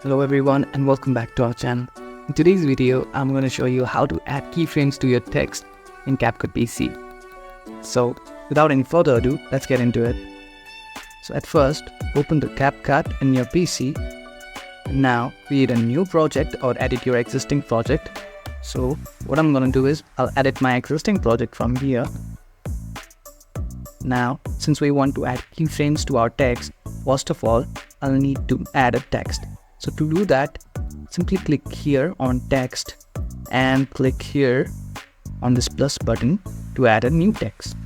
Hello everyone and welcome back to our channel. In today's video, I'm going to show you how to add keyframes to your text in Capcut PC. So without any further ado, let's get into it. So at first, open the Capcut in your PC. And now create a new project or edit your existing project. So what I'm going to do is I'll edit my existing project from here. Now, since we want to add keyframes to our text, first of all, I'll need to add a text. So to do that, simply click here on text and click here on this plus button to add a new text.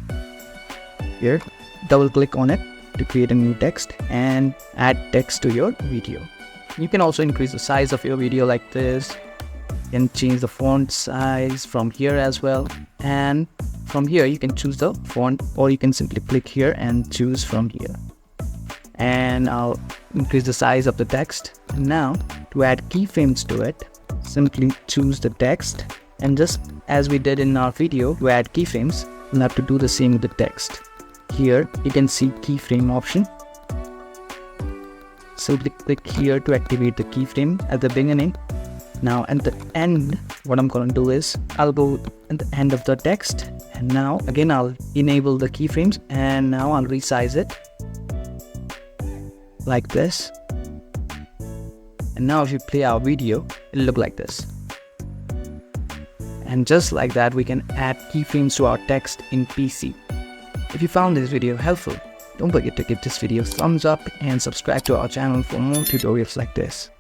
Here, double click on it to create a new text and add text to your video. You can also increase the size of your video like this. You can change the font size from here as well. And from here, you can choose the font, or you can simply click here and choose from here. And I'll increase the size of the text. And now to add keyframes to it, simply choose the text, and just as we did in our video to add keyframes, we'll have to do the same with the text. Here you can see keyframe option. Simply click here to activate the keyframe at the beginning. Now at the end, what I'm going to do is I'll go at the end of the text, and now again I'll enable the keyframes, and now I'll resize it like this. And now if you play our video, it'll look like this. And just like that, we can add keyframes to our text in PC. If you found this video helpful, don't forget to give this video a thumbs up and subscribe to our channel for more tutorials like this.